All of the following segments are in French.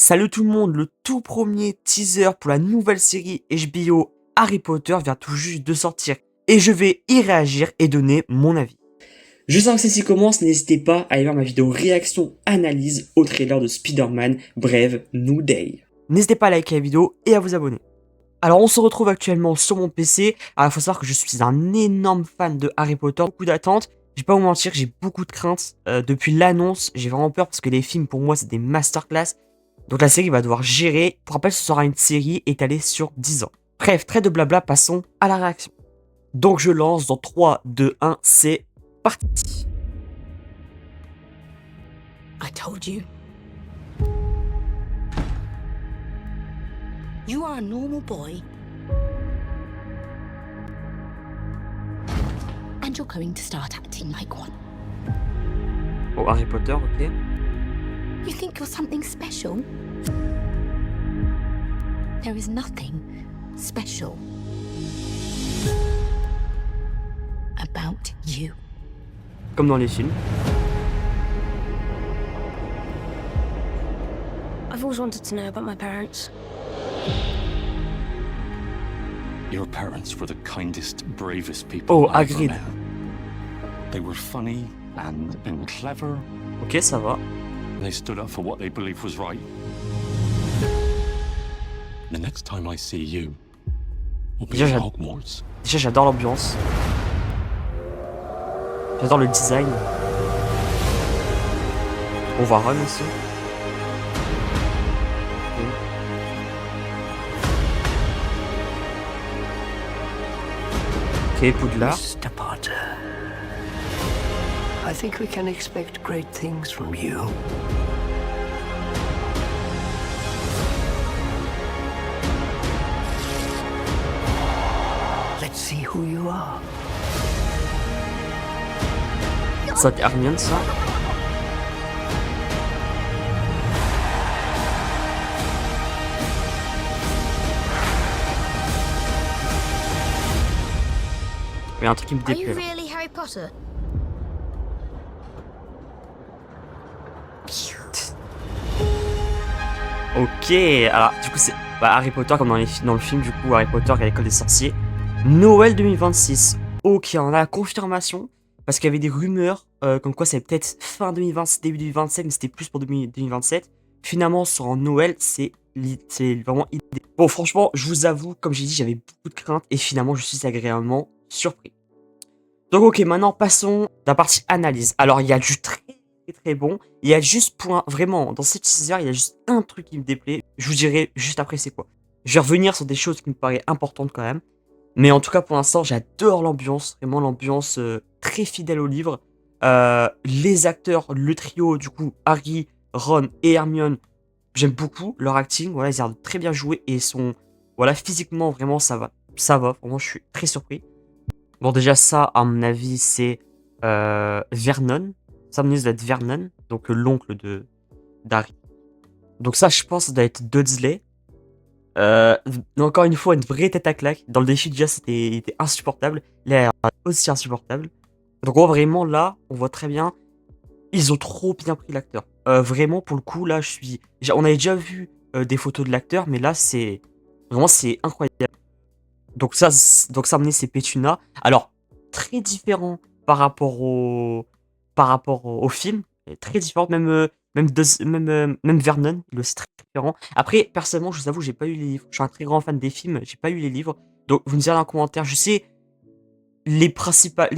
Salut tout le monde, le tout premier teaser pour la nouvelle série HBO Harry Potter vient tout juste de sortir et je vais y réagir et donner mon avis. Juste avant que celle-ci commence, n'hésitez pas à aller voir ma vidéo réaction analyse au trailer de Spider-Man Brave New Day. N'hésitez pas à liker la vidéo et à vous abonner. Alors on se retrouve actuellement sur mon PC, alors il faut savoir que je suis un énorme fan de Harry Potter, beaucoup d'attentes. Je vais pas vous mentir, j'ai beaucoup de craintes. Depuis l'annonce, j'ai vraiment peur parce que les films pour moi c'est des masterclass. Donc la série va devoir gérer. Pour rappel, ce sera une série étalée sur 10 ans. Bref, trêve de blabla, passons à la réaction. Donc je lance dans 3, 2, 1, c'est parti. I told you. You are a normal boy. And you're going to start acting like one. Oh, Harry Potter, ok. You think you're something special? There is nothing special about you. Comme dans les films. I've always wanted to know about my parents. Your parents were the kindest, bravest people Oh, I've ever Hagrid. met. They were funny and clever. Ok, ça va. They stood up for what they believed was right. The next time I see you, will be Déjà, at Hogwarts. Déjà, j'adore l'ambiance. J'adore le design. On voit Ron aussi. Ok, Poudlard. Mr. Potter, I think we can expect great things from you. Let's see who you are. Ça va être Hermione, ça. Il y a un truc qui me Are you déplaît là. really Harry Potter? Ok, alors du coup c'est Harry Potter comme dans le film, du coup Harry Potter à l'école des sorciers. Noël 2026. Ok, on a la confirmation. Parce qu'il y avait des rumeurs comme quoi c'est peut-être fin 2020, début 2027, mais c'était plus pour 2027. Finalement, sur en Noël, c'est vraiment idéal. Bon, franchement, je vous avoue, comme j'ai dit, j'avais beaucoup de craintes et finalement, je suis agréablement surpris. Donc, ok, maintenant, passons à la partie analyse. Alors, il y a du très, très, très bon. Il y a juste vraiment, dans cette teaser, il y a juste un truc qui me déplaît. Je vous dirai juste après c'est quoi. Je vais revenir sur des choses qui me paraissent importantes quand même. Mais en tout cas, pour l'instant, j'adore l'ambiance. Vraiment, l'ambiance très fidèle au livre. Les acteurs, le trio, du coup, Harry, Ron et Hermione, j'aime beaucoup leur acting. Voilà, ils ont très bien joué et sont... Voilà, physiquement, vraiment, ça va. Ça va, vraiment, je suis très surpris. Bon, déjà, ça, à mon avis, c'est Vernon. Ça, à mon avis, ça doit être Vernon, donc l'oncle d'Harry. Donc ça, je pense, ça doit être Dudley. Encore une fois, une vraie tête à claque. Dans le défi, déjà, il était insupportable. Là, il est aussi insupportable. Donc, on voit vraiment, là, on voit très bien. Ils ont trop bien pris l'acteur. Vraiment, pour le coup, là, on avait déjà vu des photos de l'acteur, mais là, c'est incroyable. Donc ça, amené, c'est Pétuna. Alors, très différent par rapport au film. Très différent, même Vernon, il est aussi très différent. Après, personnellement, je vous avoue, j'ai pas eu les livres. Je suis un très grand fan des films, j'ai pas eu les livres. Donc, vous me direz dans les commentaires, je sais les principales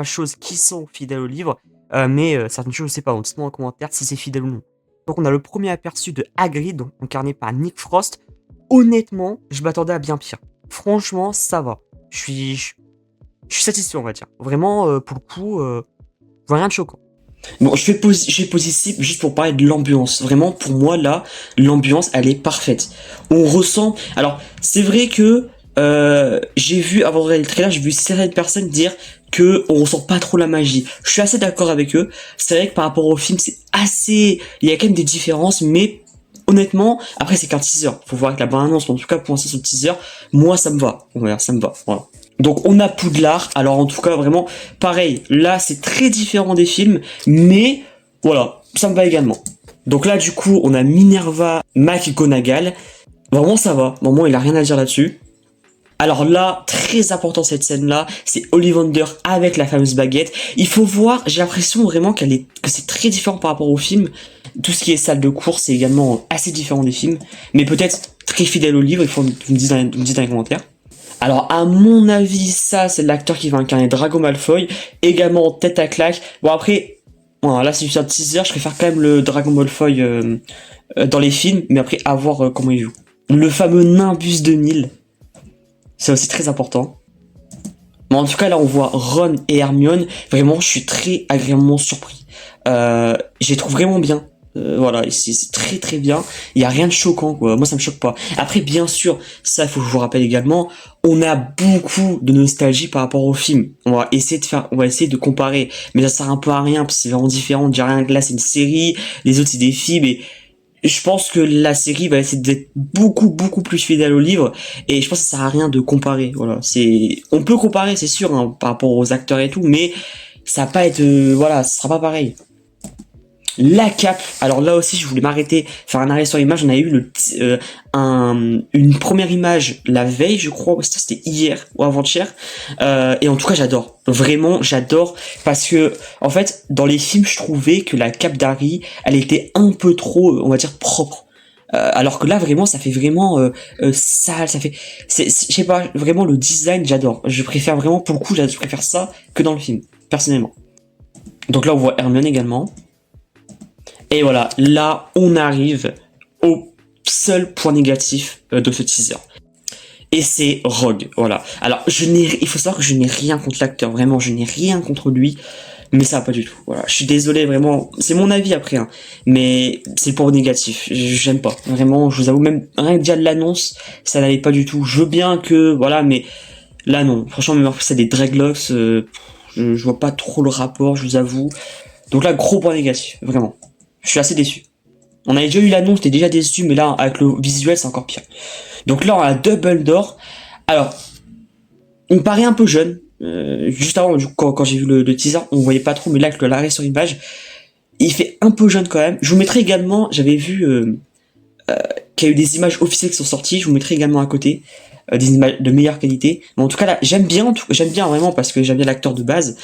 choses qui sont fidèles au livre, mais certaines choses, je sais pas. Donc, dites-moi en commentaire si c'est fidèle ou non. Donc, on a le premier aperçu de Hagrid, donc incarné par Nick Frost. Honnêtement, je m'attendais à bien pire. Franchement, ça va. Je suis satisfait, on va dire. Vraiment, pour le coup, je vois rien de choquant. Bon, je vais poser ici juste pour parler de l'ambiance. Vraiment, pour moi, là, l'ambiance, elle est parfaite. On ressent... Alors, c'est vrai que j'ai vu, avant de regarder le trailer, j'ai vu certaines personnes dire que on ressent pas trop la magie. Je suis assez d'accord avec eux. C'est vrai que par rapport au film, c'est assez... Il y a quand même des différences, mais... Honnêtement, après c'est qu'un teaser, faut voir avec la bande annonce, mais en tout cas pour l'instant sur le teaser, moi ça me va, on va dire ça me va, voilà. Donc on a Poudlard, alors en tout cas vraiment, pareil, là c'est très différent des films, mais voilà, ça me va également. Donc là, du coup, on a Minerva McGonagall. Vraiment, ça va. Vraiment, il a rien à dire là-dessus. Alors là, très important cette scène-là, c'est Ollivander avec la fameuse baguette. Il faut voir, j'ai l'impression vraiment que c'est très différent par rapport au film. Tout ce qui est salle de course, c'est également assez différent des films. Mais peut-être très fidèle au livre, il faut vous me dites dans les commentaires. Alors, à mon avis, ça, c'est l'acteur qui va incarner Drago Malfoy. Également, tête à claque. Bon, après, voilà, là, c'est juste un teaser. Je préfère quand même le Drago Malfoy dans les films. Mais après, à voir comment il joue. Le fameux Nimbus de Nil. C'est aussi très important. Mais en tout cas, là, on voit Ron et Hermione. Vraiment, je suis très agréablement surpris. Je les trouve vraiment bien. Voilà, c'est très très bien. Il y a rien de choquant, quoi. Moi, ça me choque pas. Après, bien sûr, ça, il faut que je vous rappelle également, on a beaucoup de nostalgie par rapport au film. On va essayer de comparer, mais ça sert un peu à rien parce que c'est vraiment différent. On dirait rien que là, c'est une série, les autres c'est des films et je pense que la série va essayer d'être beaucoup plus fidèle au livre et je pense que ça sert à rien de comparer. Voilà, on peut comparer, c'est sûr, hein, par rapport aux acteurs et tout, mais ça va pas être, voilà, ce sera pas pareil. La cape, alors là aussi je voulais m'arrêter, faire un arrêt sur l'image. On a eu une première image la veille, je crois, c'était hier ou avant-hier, et en tout cas j'adore, vraiment j'adore, parce que en fait dans les films je trouvais que la cape d'Harry elle était un peu trop, on va dire, propre, alors que là vraiment ça fait vraiment sale, ça fait, je sais pas, vraiment le design j'adore, je préfère vraiment, pour le coup je préfère ça que dans le film, personnellement. Donc là on voit Hermione également. Et voilà, là, on arrive au seul point négatif de ce teaser. Et c'est Rogue, voilà. Alors, il faut savoir que je n'ai rien contre l'acteur, vraiment, je n'ai rien contre lui, mais ça va pas du tout, voilà. Je suis désolé, vraiment, c'est mon avis après, hein, mais c'est le point négatif, j'aime pas, vraiment, je vous avoue, même rien que déjà de l'annonce, ça n'allait pas du tout. Je veux bien que, voilà, mais là, non, franchement, même après, c'est des dreadlocks, je vois pas trop le rapport, je vous avoue. Donc là, gros point négatif, vraiment. Je suis assez déçu. On avait déjà eu l'annonce, j'étais déjà déçu, mais là, avec le visuel, c'est encore pire. Donc là, on a Dumbledore. Alors, il me paraît un peu jeune. Juste avant, quand j'ai vu le teaser, on voyait pas trop, mais là, avec l'arrêt sur image, il fait un peu jeune quand même. Je vous mettrai également, j'avais vu qu'il y a eu des images officielles qui sont sorties, je vous mettrai également à côté. Des images de meilleure qualité, mais en tout cas là j'aime bien vraiment parce que j'aime bien l'acteur de base,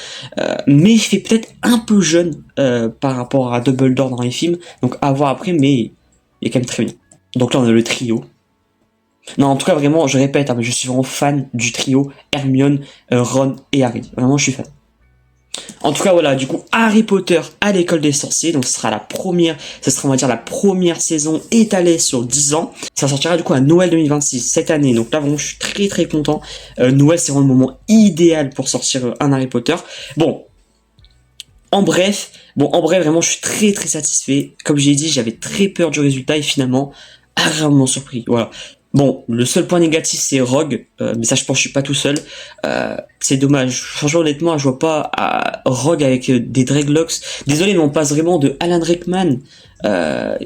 mais il fait peut-être un peu jeune par rapport à Dumbledore dans les films, donc à voir après, mais il est quand même très bien. Donc là on a le trio. Non, en tout cas vraiment, je répète, hein, mais je suis vraiment fan du trio Hermione, Ron et Harry, vraiment je suis fan. En tout cas voilà, du coup Harry Potter à l'école des sorciers, donc ce sera on va dire la première saison étalée sur 10 ans. Ça sortira du coup à Noël 2026 cette année, donc là vraiment je suis très content. Noël c'est vraiment le moment idéal pour sortir un Harry Potter. Bon en bref vraiment je suis très satisfait. Comme j'ai dit, j'avais très peur du résultat et finalement agréablement surpris, voilà. Bon, le seul point négatif c'est Rogue, mais ça je pense que je suis pas tout seul. C'est dommage, franchement honnêtement je vois pas Rogue avec des dreadlocks. Désolé mais on passe vraiment de Alan Rickman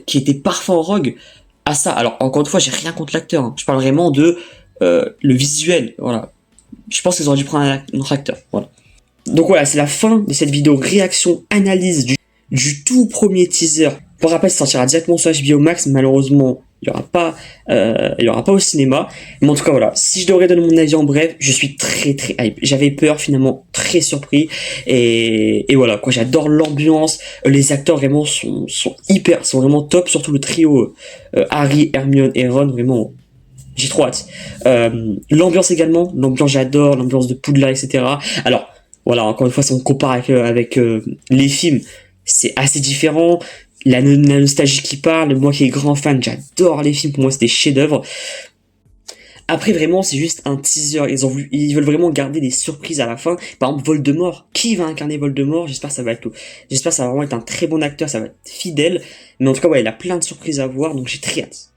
qui était parfait en Rogue à ça. Alors encore une fois j'ai rien contre l'acteur, hein. Je parle vraiment de le visuel, voilà. Je pense qu'ils auraient dû prendre un autre acteur, voilà. Donc voilà, c'est la fin de cette vidéo réaction analyse du tout premier teaser. Pour rappel, ça sortira directement sur HBO Max, malheureusement il y aura pas au cinéma, mais en tout cas voilà, si je devrais donner mon avis en bref, je suis très hype. J'avais peur, finalement très surpris, et voilà quoi, j'adore l'ambiance, les acteurs vraiment sont vraiment top, surtout le trio Harry, Hermione et Ron, vraiment j'ai trop hâte. L'ambiance également, j'adore, l'ambiance de Poudlard, etc. Alors voilà, encore une fois si on compare avec les films, c'est assez différent. La nostalgie qui parle, moi qui est grand fan, j'adore les films, pour moi c'est des chefs-d'œuvre. Après vraiment c'est juste un teaser, ils veulent vraiment garder des surprises à la fin. Par exemple Voldemort, qui va incarner Voldemort? J'espère que ça va vraiment être un très bon acteur, ça va être fidèle. Mais en tout cas ouais, il a plein de surprises à voir, donc j'ai très hâte.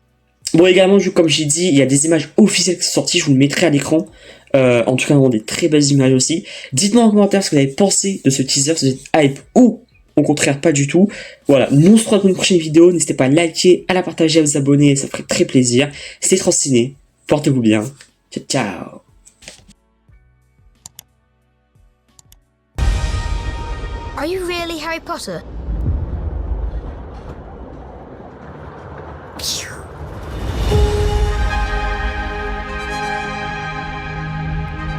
Bon également, comme j'ai dit, il y a des images officielles qui sont sorties, je vous le mettrai à l'écran. En tout cas vraiment des très belles images aussi. Dites-moi en commentaire ce que vous avez pensé de ce teaser, si vous êtes hype ou au contraire pas du tout. Voilà, nous on se retrouve dans une prochaine vidéo, n'hésitez pas à liker, à la partager, à vous abonner, ça ferait très plaisir. C'était Transciné, portez-vous bien, ciao. Are you really Harry Potter?